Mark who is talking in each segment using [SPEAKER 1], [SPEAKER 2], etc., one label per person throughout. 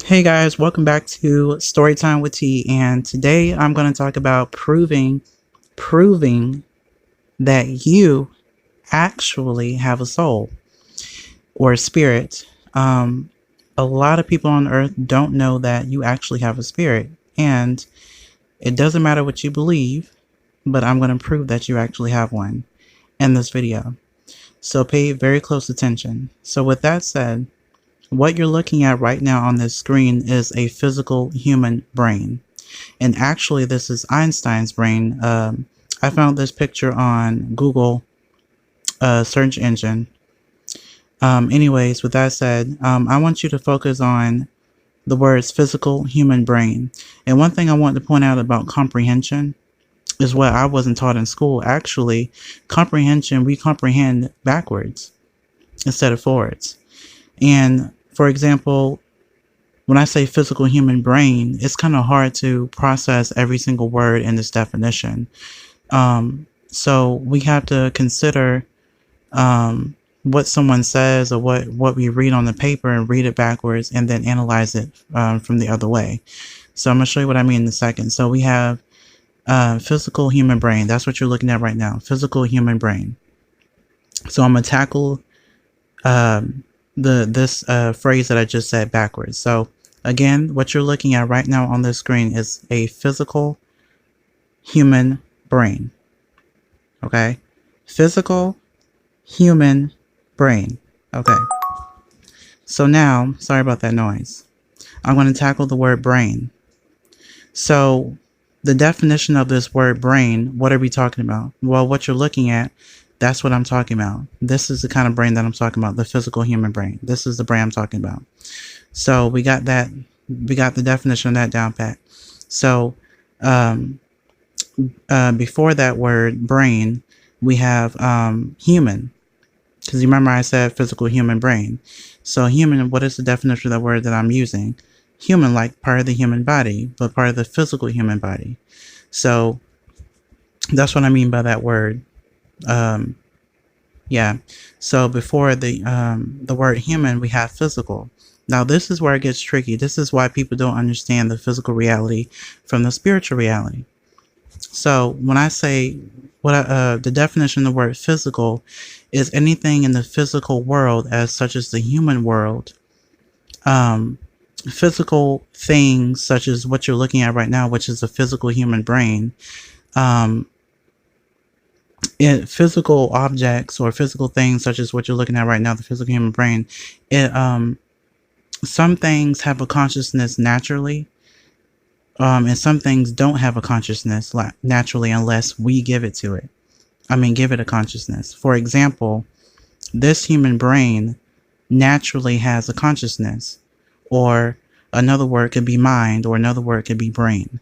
[SPEAKER 1] Hey guys, welcome back to Storytime with T. And today I'm going to talk about proving that you actually have a soul or a spirit. A lot of people on earth don't know that you actually have a spirit, and it doesn't matter what you believe, but I'm going to prove that you actually have one in this video. So pay very close attention. So with that said, what you're looking at right now on this screen is a physical human brain. And actually, this is Einstein's brain. I found this picture on Google search engine. Anyways, with that said, I want you to focus on the words physical human brain. And one thing I want to point out about comprehension is what I wasn't taught in school. Actually, comprehension, we comprehend backwards instead of forwards. And for example, when I say physical human brain, it's kind of hard to process every single word in this definition. So we have to consider what someone says or what we read on the paper and read it backwards and then analyze it from the other way. So I'm going to show you what I mean in a second. So we have physical human brain. That's what you're looking at right now. Physical human brain. So I'm going to tackle this phrase that I just said backwards. So again, what you're looking at right now on the screen is a physical human brain. Okay? Physical human brain. Okay. So now, sorry about that noise. I'm going to tackle the word brain. So the definition of this word brain, what are we talking about? Well, what you're looking at, that's what I'm talking about. This is the kind of brain that I'm talking about, the physical human brain. This is the brain I'm talking about. So we got that. We got the definition of that down pat. So before that word brain, we have human. Because you remember I said physical human brain. So human, what is the definition of the word that I'm using? Human, like part of the human body, but part of the physical human body. So that's what I mean by that word. Yeah. So before the word human, we have physical. Now this is where it gets tricky. This is why people don't understand the physical reality from the spiritual reality. So when I say the definition of the word physical is anything in the physical world, as such as the human world, physical things such as what you're looking at right now, which is a physical human brain, physical objects or physical things such as what you're looking at right now, the physical human brain, some things have a consciousness naturally, and some things don't have a consciousness naturally unless we give it to it. Give it a consciousness. For example, this human brain naturally has a consciousness, or another word could be mind, or another word could be brain.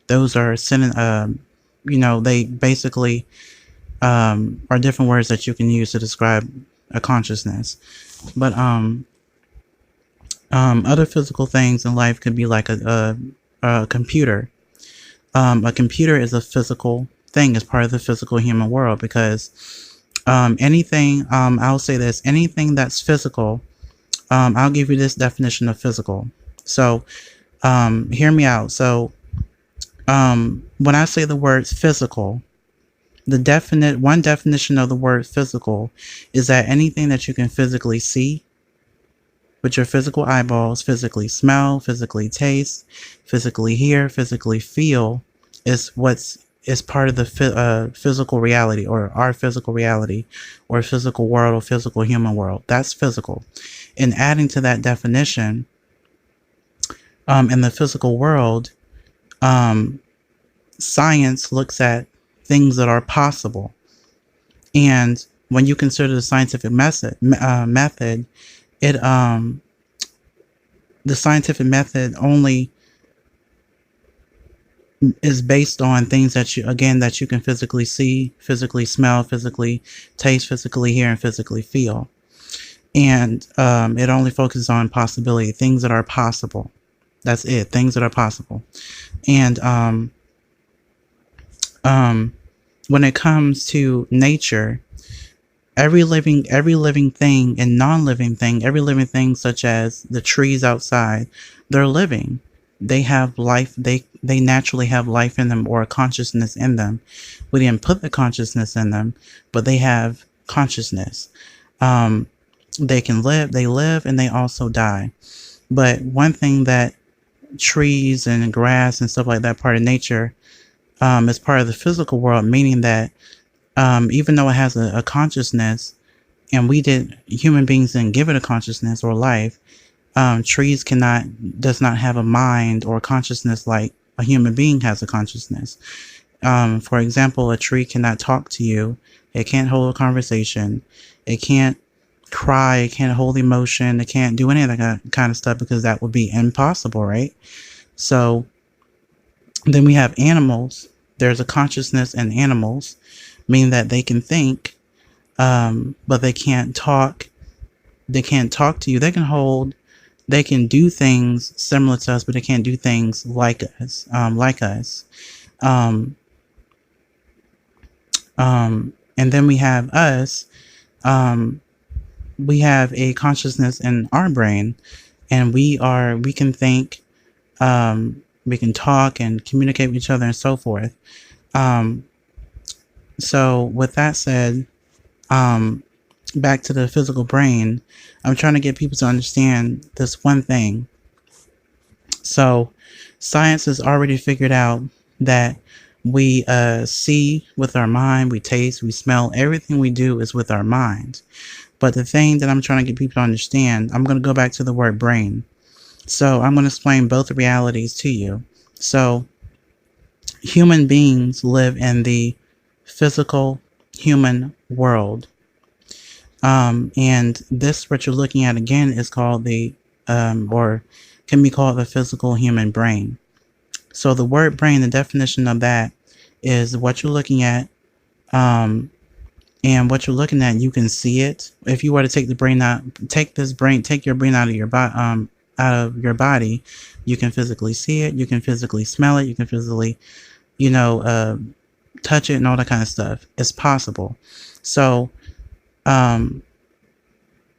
[SPEAKER 1] Those are they basically are different words that you can use to describe a consciousness. But other physical things in life could be like a computer. A computer is a physical thing, as part of the physical human world, because anything, I'll say this, anything that's physical, I'll give you this definition of physical. So hear me out. So when I say the word physical, one definition of the word physical is that anything that you can physically see with your physical eyeballs, physically smell, physically taste, physically hear, physically feel, is part of the physical reality, or our physical reality, or physical world, or physical human world. That's physical. And adding to that definition, in the physical world, science looks at things that are possible. And when you consider the scientific method, the scientific method only is based on things that you can physically see, physically smell, physically taste, physically hear, and physically feel. And it only focuses on possibility, things that are possible. That's it, things that are possible. And when it comes to nature, Every living thing and non-living thing, every living thing such as the trees outside, they're living. They have life. They naturally have life in them, or a consciousness in them. We didn't put the consciousness in them, but they have consciousness. Um, they can live, they live, and they also die. But one thing that trees and grass and stuff like that, part of nature, is part of the physical world, meaning that even though it has a consciousness, and human beings didn't give it a consciousness or life, trees does not have a mind or consciousness like a human being has a consciousness. For example, a tree cannot talk to you. It can't hold a conversation. It can't cry. It can't hold emotion. It can't do any of that kind of stuff, because that would be impossible, right? So then we have animals. There's a consciousness in animals, meaning that they can think, but they can't talk. They can't talk to you. They can do things similar to us, but they can't do things like us. Um, and then we have us. We have a consciousness in our brain, and we can think, we can talk and communicate with each other and so forth. So with that said, back to the physical brain, I'm trying to get people to understand this one thing. So science has already figured out that we see with our mind, we taste, we smell, everything we do is with our mind. But the thing that I'm trying to get people to understand, I'm going to go back to the word brain. So I'm going to explain both realities to you. So human beings live in the physical human world. And this, what you're looking at again, is called or can be called the physical human brain. So the word brain, the definition of that is what you're looking at, and what you're looking at, you can see it. If you were to take your brain out of your body, you can physically see it, you can physically smell it, you can physically, touch it and all that kind of stuff. It's possible. So,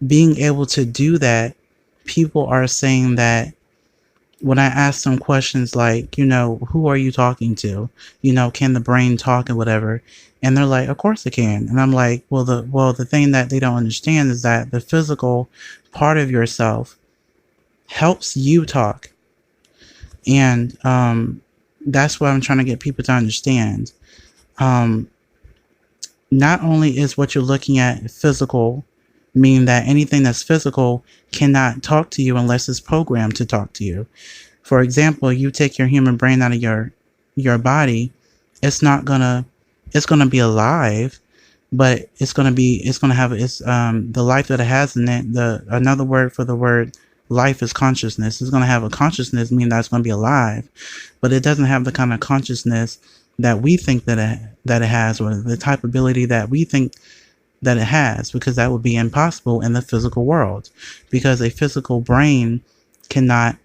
[SPEAKER 1] being able to do that, people are saying that when I ask them questions like, who are you talking to? Can the brain talk and whatever? And they're like, of course it can. And I'm like, well, the thing that they don't understand is that the physical part of yourself helps you talk. And that's what I'm trying to get people to understand. Not only is what you're looking at physical, meaning that anything that's physical cannot talk to you unless it's programmed to talk to you. For example, you take your human brain out of your body, it's gonna be alive, but it's gonna have the life that it has in it. Another word for the word life is consciousness. It's gonna have a consciousness, meaning that it's gonna be alive, but it doesn't have the kind of consciousness that we think that it has, or the type of ability that we think that it has, because that would be impossible in the physical world, because a physical brain cannot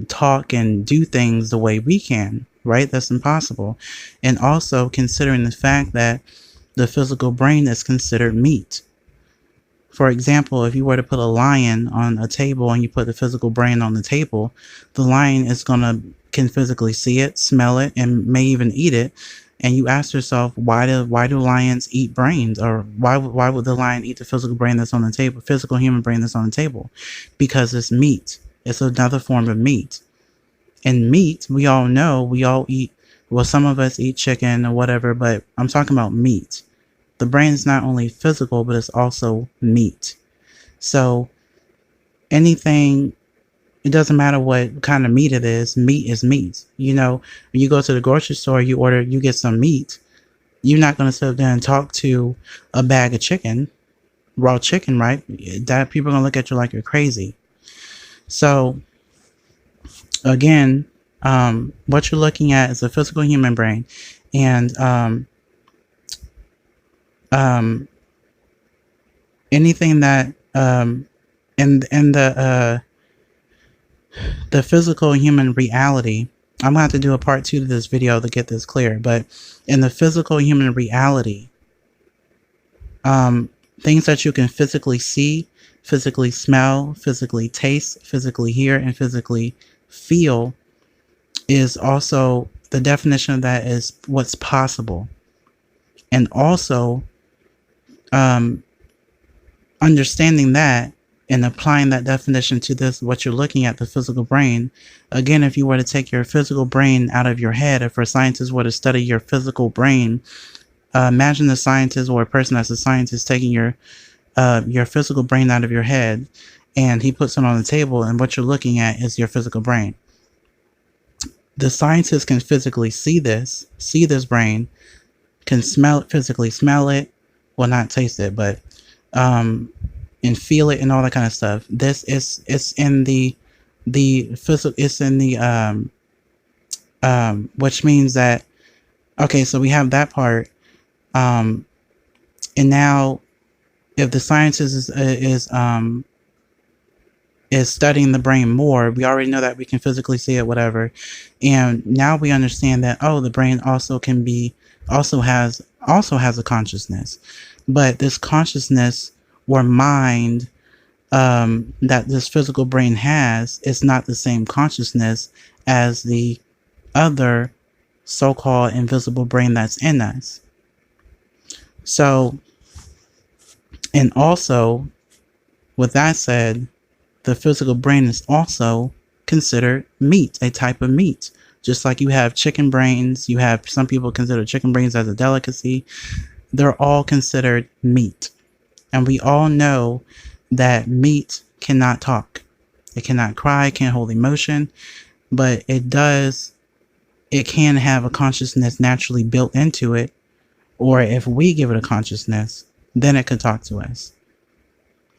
[SPEAKER 1] talk and do things the way we can, right? That's impossible. And also considering the fact that the physical brain is considered meat. For example, if you were to put a lion on a table and you put the physical brain on the table, the lion can physically see it, smell it, and may even eat it. And you ask yourself, why do lions eat brains? Or why would the lion eat the physical brain that's on the table, physical human brain that's on the table? Because it's meat. It's another form of meat. And meat, we all know, we all eat, well, some of us eat chicken or whatever, but I'm talking about meat. The brain is not only physical, but it's also meat. So anything, it doesn't matter what kind of meat it is. Meat is meat. When you go to the grocery store, you get some meat. You're not going to sit there and talk to a bag of chicken, raw chicken, right? That people are going to look at you like you're crazy. So again, what you're looking at is a physical human brain, and anything that in the physical human reality, I'm gonna have to do a part 2 to this video to get this clear, but in the physical human reality, Things that you can physically see, physically smell, physically taste, physically hear, and physically feel is also, the definition of that is what's possible. And also, understanding that and applying that definition to this, what you're looking at, the physical brain. Again, if you were to take your physical brain out of your head, if a scientist were to study your physical brain, imagine the scientist or a person that's a scientist taking your physical brain out of your head, and he puts it on the table, and what you're looking at is your physical brain. The scientist can physically see this brain, can smell it, physically smell it, well, not taste it, but and feel it and all that kind of stuff. This is, it's in the physical, it's in the which means that, okay, so we have that part, and now if the scientist is studying the brain more, we already know that we can physically see it, whatever, and now we understand that, oh, the brain also has a consciousness, but this consciousness or mind that this physical brain has is not the same consciousness as the other so-called invisible brain that's in us. So, and also, with that said, the physical brain is also considered meat, a type of meat. Just like you have chicken brains, you have, some people consider chicken brains as a delicacy. They're all considered meat. And we all know that meat cannot talk. It cannot cry, can't hold emotion, but it can have a consciousness naturally built into it. Or if we give it a consciousness, then it can talk to us.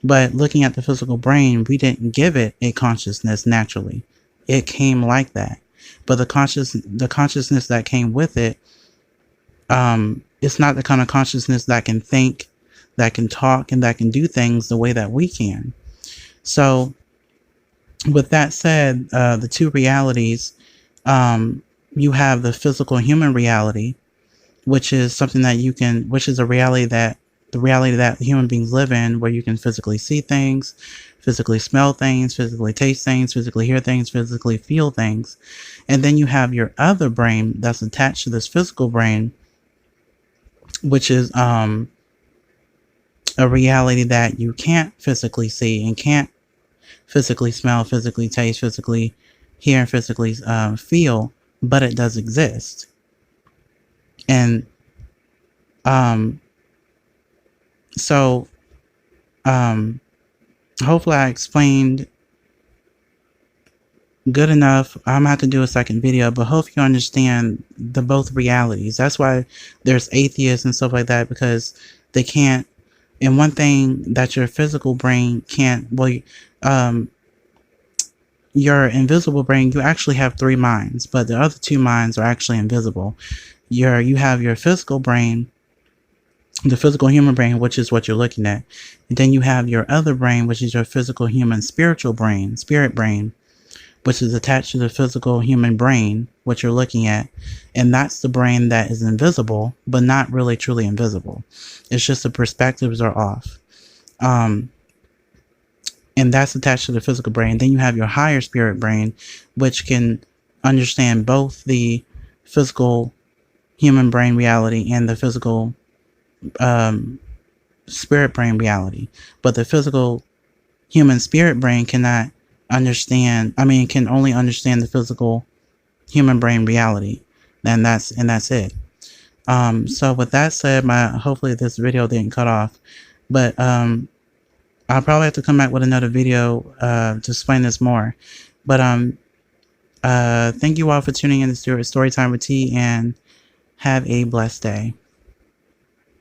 [SPEAKER 1] But looking at the physical brain, we didn't give it a consciousness naturally. It came like that. But the consciousness that came with it, it's not the kind of consciousness that can think, that can talk, and that can do things the way that we can. So with that said, the two realities, you have the physical human reality, which is something that you can, which is the reality that human beings live in, where you can physically see things, physically smell things, physically taste things, physically hear things, physically feel things. And then you have your other brain that's attached to this physical brain, which is a reality that you can't physically see and can't physically smell, physically taste, physically hear, and physically feel, but it does exist. And so hopefully I explained good enough. I'm gonna have to do a second video, but hope you understand the both realities. That's why there's atheists and stuff like that, because they can't. And one thing that your physical brain can't, well, your invisible brain, you actually have three minds, but the other two minds are actually invisible. You have your physical brain, the physical human brain, which is what you're looking at. And then you have your other brain, which is your physical human spiritual brain, spirit brain, which is attached to the physical human brain, what you're looking at. And that's the brain that is invisible, but not really truly invisible. It's just the perspectives are off. And that's attached to the physical brain. Then you have your higher spirit brain, which can understand both the physical human brain reality and the physical spirit brain reality. But the physical human spirit brain cannot understand, can only understand the physical human brain reality. And that's it. So with that said, hopefully this video didn't cut off, but I'll probably have to come back with another video to explain this more. But thank you all for tuning in to Storytime with T, and have a blessed day.